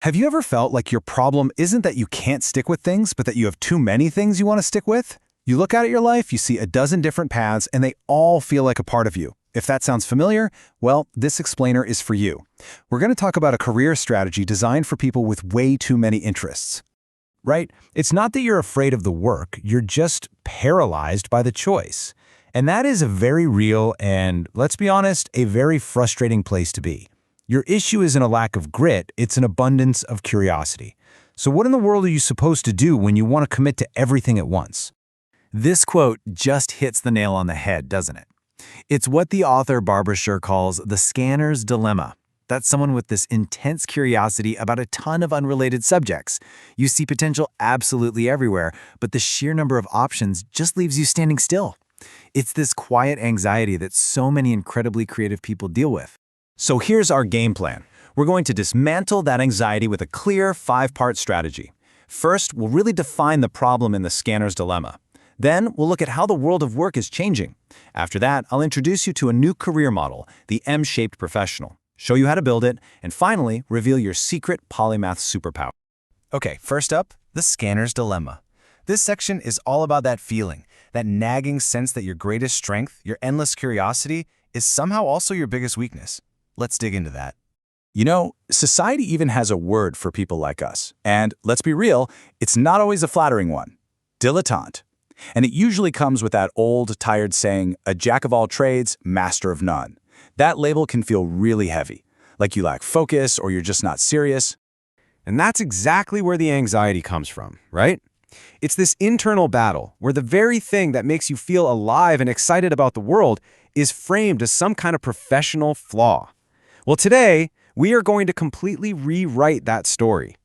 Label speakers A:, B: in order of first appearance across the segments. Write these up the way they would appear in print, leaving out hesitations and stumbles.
A: Have you ever felt like your problem isn't that you can't stick with things, but that you have too many things you want to stick with? You look out at your life, you see a dozen different paths, and they all feel like a part of you. If that sounds familiar, well, this explainer is for you. We're going to talk about a career strategy designed for people with way too many interests. Right? It's not that you're afraid of the work, you're just paralyzed by the choice. And that is a very real and, let's be honest, a very frustrating place to be. Your issue isn't a lack of grit, it's an abundance of curiosity. So what in the world are you supposed to do when you want to commit to everything at once? This quote just hits the nail on the head, doesn't it? It's what the author Barbara Sher calls the scanner's dilemma. That's someone with this intense curiosity about a ton of unrelated subjects. You see potential absolutely everywhere, but the sheer number of options just leaves you standing still. It's this quiet anxiety that so many incredibly creative people deal with. So here's our game plan. We're going to dismantle that anxiety with a clear 5-part strategy. First, we'll really define the problem in the scanner's dilemma. Then, we'll look at how the world of work is changing. After that, I'll introduce you to a new career model, the M-shaped professional, show you how to build it, and finally, reveal your secret polymath superpower. Okay, first up, the scanner's dilemma. This section is all about that feeling, that nagging sense that your greatest strength, your endless curiosity, is somehow also your biggest weakness. Let's dig into that. You know, society even has a word for people like us. And let's be real, it's not always a flattering one. Dilettante. And it usually comes with that old, tired saying, a jack of all trades, master of none. That label can feel really heavy, like you lack focus or you're just not serious.
B: And that's exactly where the anxiety comes from, right? It's this internal battle where the very thing that makes you feel alive and excited about the world is framed as some kind of professional flaw. Well, today, we are going to completely rewrite that story.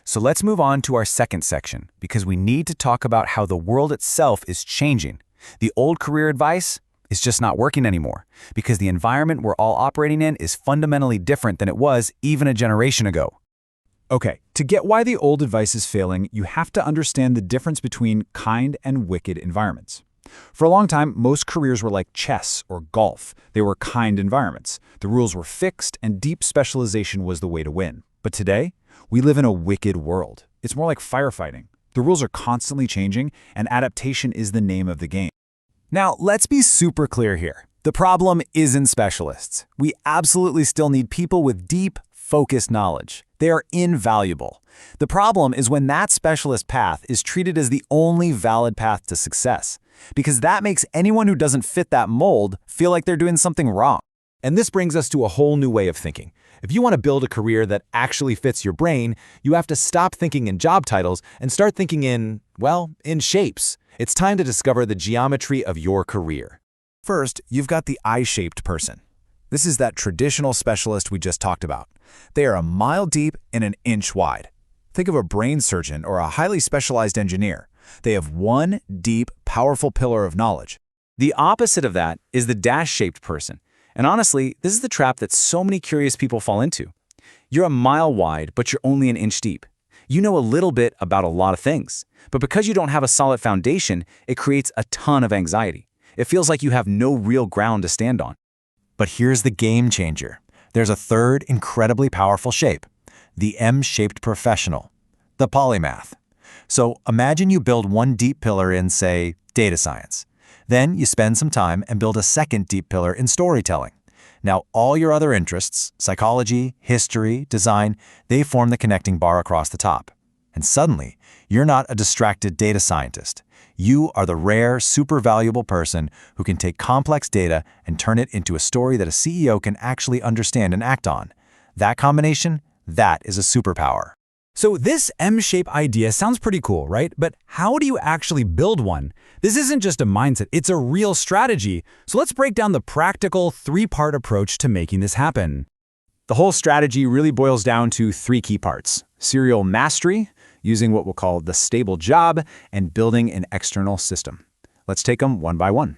B: So let's move on to our second section, because we need to talk about how the world itself is changing. The old career advice is just not working anymore, because the environment we're all operating in is fundamentally different than it was even a generation ago.
A: Okay, to get why the old advice is failing, you have to understand the difference between kind and wicked environments. For a long time, most careers were like chess or golf. They were kind environments. The rules were fixed, and deep specialization was the way to win. But today, we live in a wicked world. It's more like firefighting. The rules are constantly changing, and adaptation is the name of the game.
B: Now, let's be super clear here. The problem isn't specialists. We absolutely still need people with deep, focused knowledge. They are invaluable. The problem is when that specialist path is treated as the only valid path to success, because that makes anyone who doesn't fit that mold feel like they're doing something wrong.
A: And this brings us to a whole new way of thinking. If you want to build a career that actually fits your brain, you have to stop thinking in job titles and start thinking in, well, in shapes. It's time to discover the geometry of your career. First, you've got the I-shaped person. This is that traditional specialist we just talked about. They are a mile deep and an inch wide. Think of a brain surgeon or a highly specialized engineer. They have one deep, powerful pillar of knowledge. The opposite of that is the dash-shaped person. And honestly, this is the trap that so many curious people fall into. You're a mile wide, but you're only an inch deep. You know a little bit about a lot of things, but because you don't have a solid foundation, it creates a ton of anxiety. It feels like you have no real ground to stand on. But here's the game changer. There's a third incredibly powerful shape, the M-shaped professional, the polymath. So imagine you build one deep pillar in, say, data science. Then you spend some time and build a second deep pillar in storytelling. Now all your other interests, psychology, history, design, they form the connecting bar across the top. And suddenly, you're not a distracted data scientist. You are the rare, super valuable person who can take complex data and turn it into a story that a CEO can actually understand and act on. That combination, that is a superpower.
C: So this M-shape idea sounds pretty cool, right? But how do you actually build one? This isn't just a mindset, it's a real strategy. So let's break down the practical 3-part approach to making this happen.
A: The whole strategy really boils down to 3 key parts: serial mastery, using what we'll call the stable job, and building an external system. Let's take them one by one.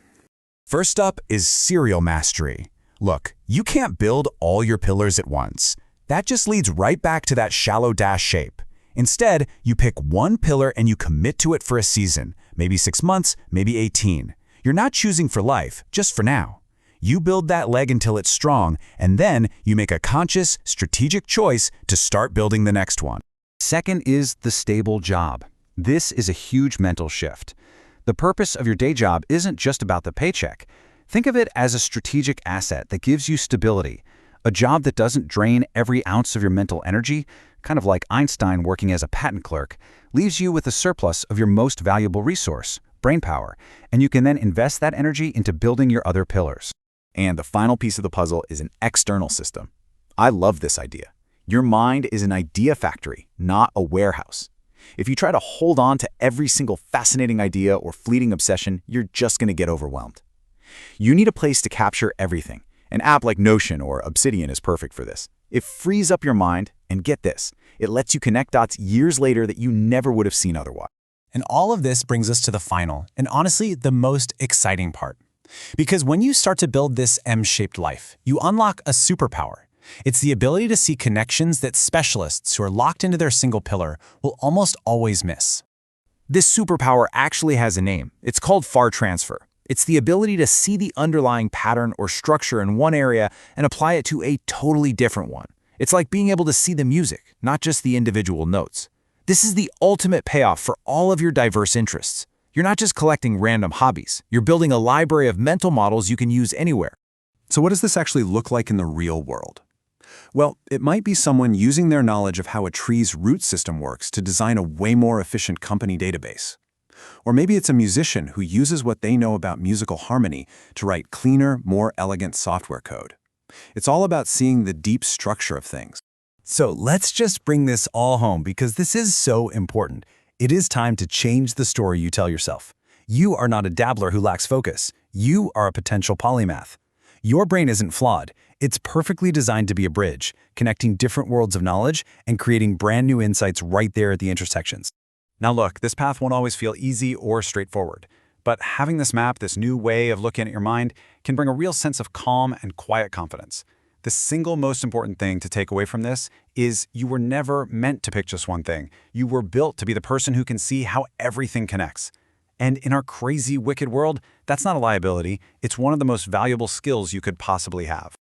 D: First up is serial mastery. Look, you can't build all your pillars at once. That just leads right back to that shallow dash shape. Instead, you pick one pillar and you commit to it for a season, maybe 6 months, maybe 18. You're not choosing for life, just for now. You build that leg until it's strong, and then you make a conscious, strategic choice to start building the next one.
A: Second is the stable job. This is a huge mental shift. The purpose of your day job isn't just about the paycheck. Think of it as a strategic asset that gives you stability. A job that doesn't drain every ounce of your mental energy, kind of like Einstein working as a patent clerk, leaves you with a surplus of your most valuable resource, brain power, and you can then invest that energy into building your other pillars.
E: And the final piece of the puzzle is an external system. I love this idea. Your mind is an idea factory, not a warehouse. If you try to hold on to every single fascinating idea or fleeting obsession, you're just going to get overwhelmed. You need a place to capture everything. An app like Notion or Obsidian is perfect for this. It frees up your mind, and get this, it lets you connect dots years later that you never would have seen otherwise.
F: And all of this brings us to the final, and honestly, the most exciting part. Because when you start to build this M-shaped life, you unlock a superpower. It's the ability to see connections that specialists who are locked into their single pillar will almost always miss.
E: This superpower actually has a name. It's called far transfer. It's the ability to see the underlying pattern or structure in one area and apply it to a totally different one. It's like being able to see the music, not just the individual notes. This is the ultimate payoff for all of your diverse interests. You're not just collecting random hobbies. You're building a library of mental models you can use anywhere.
B: So what does this actually look like in the real world? Well, it might be someone using their knowledge of how a tree's root system works to design a way more efficient company database. Or maybe it's a musician who uses what they know about musical harmony to write cleaner, more elegant software code. It's all about seeing the deep structure of things.
C: So let's just bring this all home because this is so important. It is time to change the story you tell yourself. You are not a dabbler who lacks focus. You are a potential polymath. Your brain isn't flawed. It's perfectly designed to be a bridge, connecting different worlds of knowledge and creating brand new insights right there at the intersections.
B: Now look, this path won't always feel easy or straightforward, but having this map, this new way of looking at your mind, can bring a real sense of calm and quiet confidence. The single most important thing to take away from this is you were never meant to pick just one thing. You were built to be the person who can see how everything connects. And in our crazy, wicked world, that's not a liability. It's one of the most valuable skills you could possibly have.